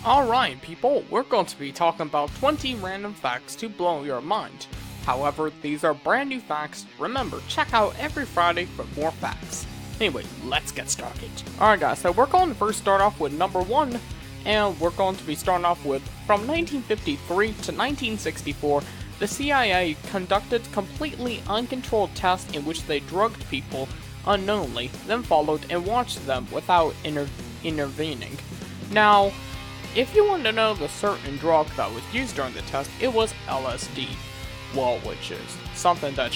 Alright people, we're going to be talking about 20 random facts to blow your mind. However, these are brand new facts. Remember, check out every Friday for more facts. Anyway, let's get started. Alright guys, so we're going to first start off with number 1, and we're going to be starting off with, from 1953 to 1964, the CIA conducted completely uncontrolled tests in which they drugged people unknowingly, then followed and watched them without intervening. Now, if you want to know the certain drug that was used during the test, it was LSD. Well, which is something that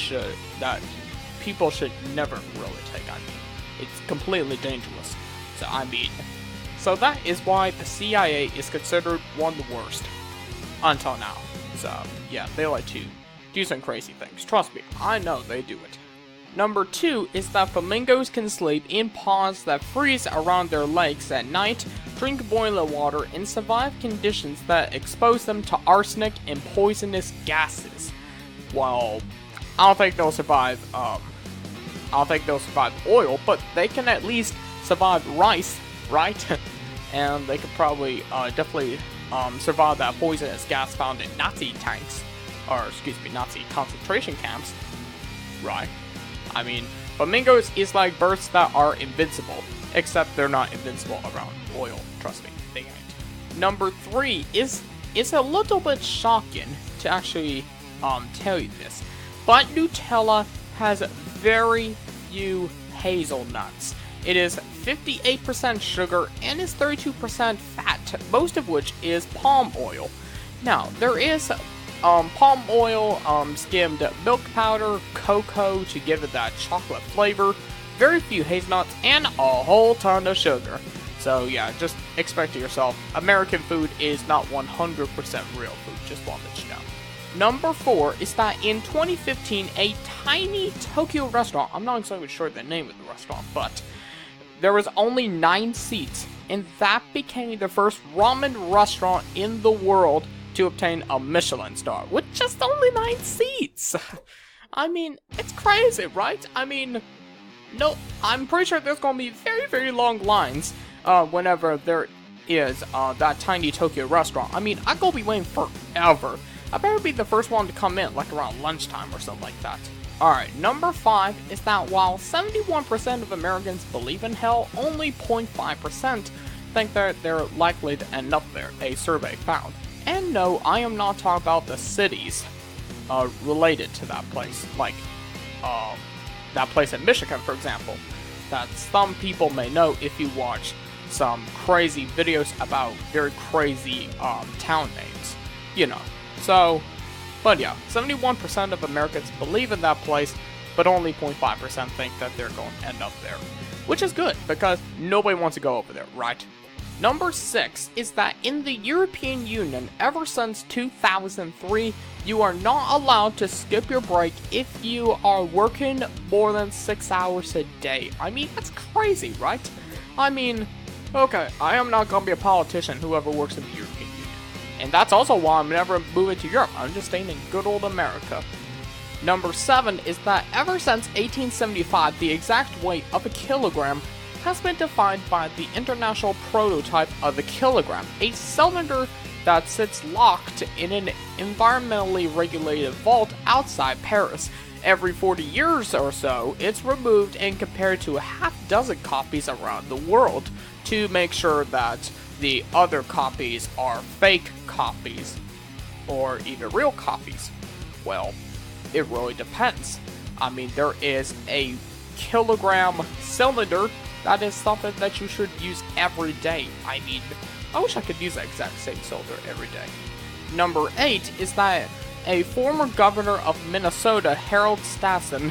people should never really take. I mean, it's completely dangerous. So that is why the CIA is considered one of the worst until now. So yeah, they like to do some crazy things. Trust me, I know they do it. Number 2 is that flamingos can sleep in ponds that freeze around their lakes at night, drink boiling water, and survive conditions that expose them to arsenic and poisonous gases. Well, I don't think they'll survive oil, but they can at least survive rice, right? And they could probably definitely survive that poisonous gas found in Nazi concentration camps, right? I mean, flamingos is like birds that are invincible, except they're not invincible around oil, trust me, they ain't. Number 3 is a little bit shocking to actually tell you this, but Nutella has very few hazelnuts. It is 58% sugar and is 32% fat, most of which is palm oil. Now, there is palm oil, skimmed milk powder, cocoa to give it that chocolate flavor, very few hazelnuts, and a whole ton of sugar. So yeah, just expect it yourself. American food is not 100% real food, just want to let you know. Number 4 is that in 2015, a tiny Tokyo restaurant, I'm not exactly sure the name of the restaurant, but there was only 9 seats, and that became the first ramen restaurant in the world to obtain a Michelin star, with just only 9 seats. I mean, it's crazy, right? I mean, no, I'm pretty sure there's gonna be very, very long lines whenever there is that tiny Tokyo restaurant. I mean, I'm gonna be waiting forever. I better be the first one to come in, like around lunchtime or something like that. Alright, number 5 is that while 71% of Americans believe in hell, only 0.5% think that they're likely to end up there, a survey found. And no, I am not talking about the cities related to that place, like that place in Michigan, for example, that some people may know if you watch some crazy videos about very crazy town names, you know. So, but yeah, 71% of Americans believe in that place, but only 0.5% think that they're going to end up there, which is good, because nobody wants to go over there, right? Number 6 is that in the European Union, ever since 2003, you are not allowed to skip your break if you are working more than 6 hours a day. I mean, that's crazy, right? I mean, okay, I am not going to be a politician who ever works in the European Union. And that's also why I'm never moving to Europe. I'm just staying in good old America. Number 7 is that ever since 1875, the exact weight of a kilogram has been defined by the International Prototype of the Kilogram, a cylinder that sits locked in an environmentally regulated vault outside Paris. Every 40 years or so, it's removed and compared to a half-dozen copies around the world to make sure that the other copies are fake copies, or even real copies. Well, it really depends. I mean, there is a kilogram cylinder that is something that you should use every day. I mean, I wish I could use that exact same cylinder every day. Number 8 is that a former governor of Minnesota, Harold Stassen,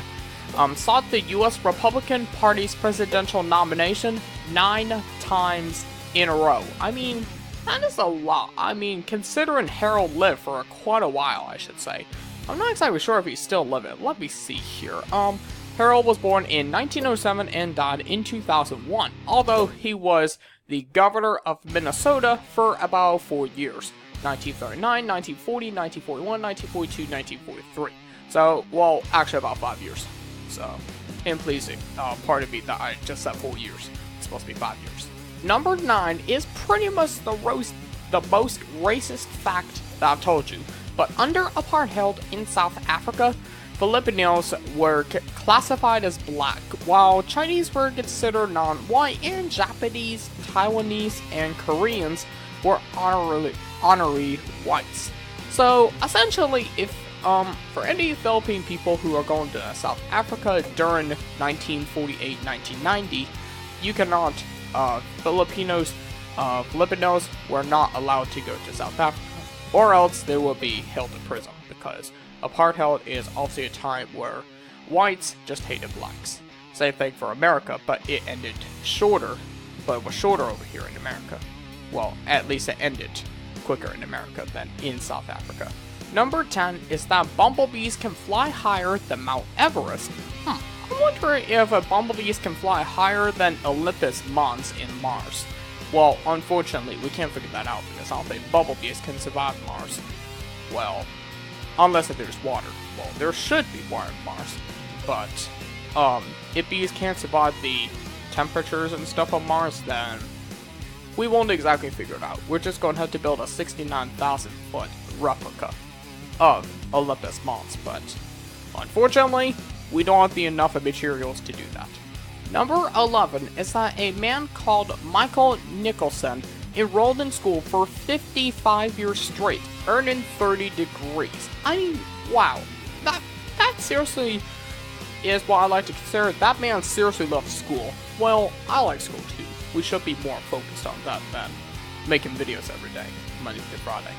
sought the U.S. Republican Party's presidential nomination 9 times in a row. I mean, that is a lot. I mean, considering Harold lived for quite a while, I should say. I'm not exactly sure if he's still living. Let me see here. Harold was born in 1907 and died in 2001, although he was the governor of Minnesota for about 4 years. 1939, 1940, 1941, 1942, 1943. So, well, actually about 5 years. So, and please, pardon me that I just said 4 years. It's supposed to be 5 years. Number 9 is pretty much the the most racist fact that I've told you, but under apartheid in South Africa, Filipinos were classified as black, while Chinese were considered non-white, and Japanese, Taiwanese, and Koreans were honorary whites. So essentially, if for any Philippine people who are going to South Africa during 1948-1990, you cannot, Filipinos were not allowed to go to South Africa, or else they will be held in prison, because apartheid is obviously a time where whites just hated blacks. Same thing for America, but it ended shorter, but it was shorter over here in America. Well, at least it ended quicker in America than in South Africa. Number 10 is that bumblebees can fly higher than Mount Everest. I wonder if bumblebees can fly higher than Olympus Mons in Mars. Well, unfortunately, we can't figure that out because I don't think bumblebees can survive Mars. Well, unless if there's water. Well, there should be water on Mars. But, if bees can't survive the temperatures and stuff on Mars, then we won't exactly figure it out. We're just going to have to build a 69,000 foot replica of Olympus Mons, but unfortunately, we don't have the enough of materials to do that. Number 11 is that a man called Michael Nicholson enrolled in school for 55 years straight, earning 30 degrees. I mean, wow. That seriously is what I like to consider. That man seriously loves school. Well, I like school too. We should be more focused on that than making videos every day, Monday through Friday,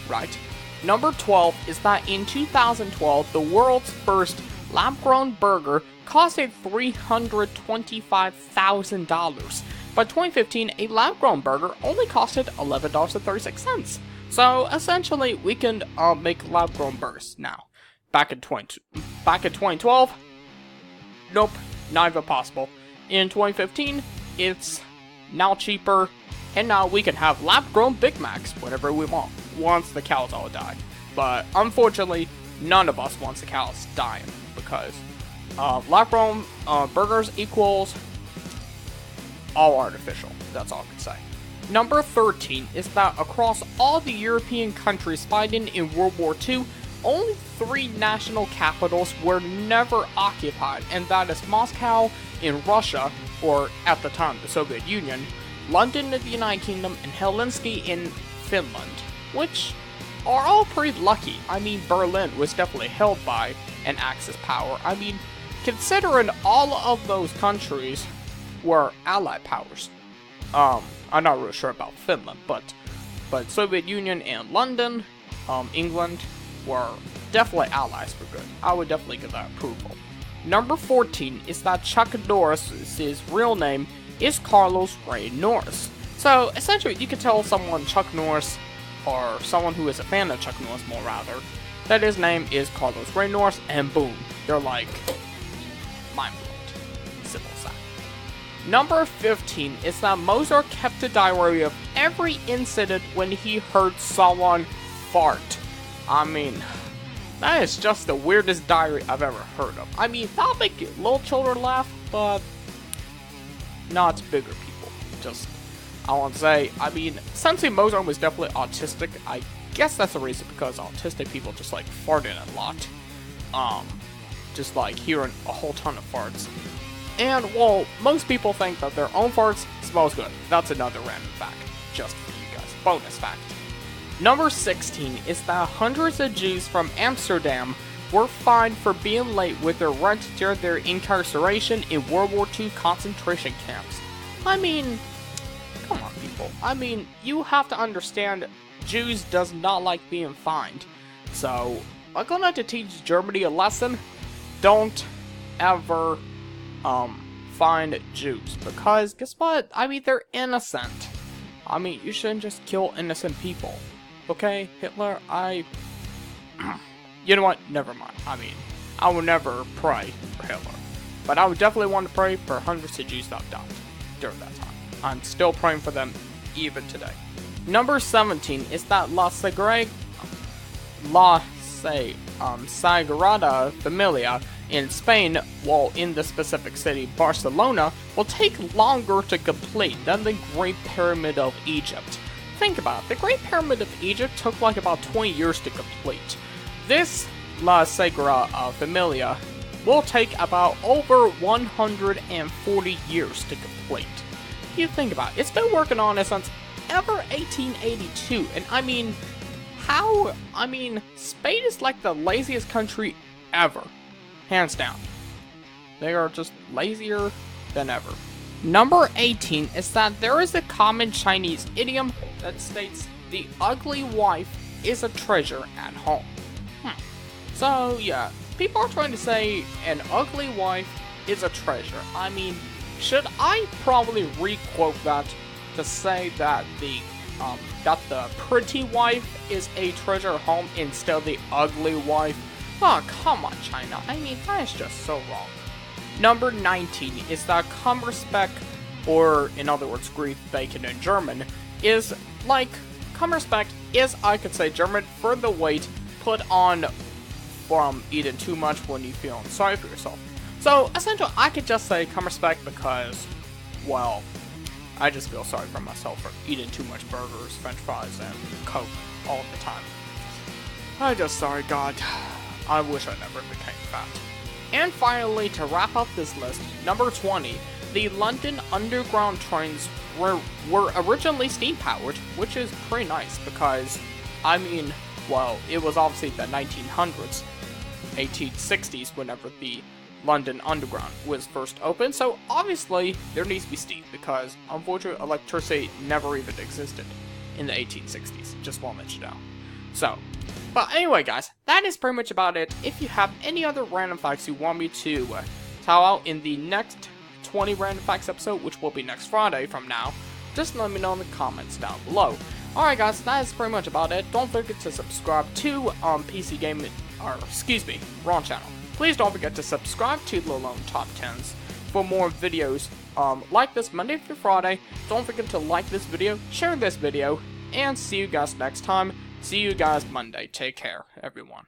right? Number 12 is that in 2012, the world's first lab-grown burger costed $325,000. By 2015, a lab-grown burger only costed $11.36. So essentially, we can make lab-grown burgers now. Back in 2012, nope, not even possible. In 2015, it's now cheaper, and now we can have lab-grown Big Macs whenever we want, once the cows all die. But unfortunately, none of us wants the cows dying, because lab-grown burgers equals all artificial. That's all I can say. Number 13 is that across all the European countries fighting in World War II, only 3 national capitals were never occupied, and that is Moscow in Russia, or at the time the Soviet Union, London in the United Kingdom, and Helsinki in Finland, which are all pretty lucky. I mean, Berlin was definitely held by an Axis power. I mean, considering all of those countries were Allied powers. I'm not really sure about Finland, but Soviet Union and London, England, were definitely allies for good. I would definitely give that approval. Number 14 is that Chuck Norris's real name is Carlos Ray Norris. So essentially, you could tell someone Chuck Norris, or someone who is a fan of Chuck Norris more rather, that his name is Carlos Ray Norris, and boom, they're like, mind blown. Simple as that. Number 15 is that Mozart kept a diary of every incident when he heard someone fart. I mean, that is just the weirdest diary I've ever heard of. I mean, that'll make little children laugh, but not bigger people. Just, I want to say, I mean, Sensei Mozart was definitely autistic. I guess that's the reason, because autistic people just like farting a lot. Just like hearing a whole ton of farts. And, well, most people think that their own farts smells good. That's another random fact, just for you guys. Bonus fact. Number 16 is that hundreds of Jews from Amsterdam were fined for being late with their rent during their incarceration in World War II concentration camps. I mean, come on people. I mean, you have to understand, Jews does not like being fined. So, I'm gonna have to teach Germany a lesson. Don't ever find Jews, because guess what? I mean, they're innocent. I mean, you shouldn't just kill innocent people. Okay, Hitler, you know what? Never mind. I mean, I will never pray for Hitler, but I would definitely want to pray for hundreds of Jews that died during that time. I'm still praying for them even today. Number 17 is that La Sagrada Familia in Spain, while in the specific city Barcelona, will take longer to complete than the Great Pyramid of Egypt. Think about it, the Great Pyramid of Egypt took like about 20 years to complete. This La Sagrada Familia will take about over 140 years to complete. You think about it, it's been working on it since ever 1882, and Spain is like the laziest country ever. Hands down. They are just lazier than ever. Number 18 is that there is a common Chinese idiom that states, the ugly wife is a treasure at home. So yeah, people are trying to say an ugly wife is a treasure. Should I probably re-quote that to say that the pretty wife is a treasure at home instead of the ugly wife? Oh, come on, China. That is just so wrong. Number 19 is that Kummerspeck, or in other words, Greek bacon in German, is like, Kummerspeck is, I could say, German for the weight put on from eating too much when you're feeling sorry for yourself. So, essentially, I could just say Kummerspeck because, well, I just feel sorry for myself for eating too much burgers, french fries, and Coke all the time. I'm just sorry, God. I wish I never became fat. And finally, to wrap up this list, number 20, the London Underground trains were originally steam-powered, which is pretty nice because, it was obviously the 1900s, 1860s, whenever the London Underground was first opened, so obviously there needs to be steam because, unfortunately, electricity never even existed in the 1860s, just want to let you know. So, but anyway guys, that is pretty much about it. If you have any other random facts you want me to tell out in the next 20 random facts episode, which will be next Friday from now, just let me know in the comments down below. Alright guys, that is pretty much about it. Don't forget to subscribe to PC Gaming, wrong channel. Please don't forget to subscribe to the Lone Top 10s for more videos like this Monday through Friday. Don't forget to like this video, share this video, and see you guys next time. See you guys Monday. Take care, everyone.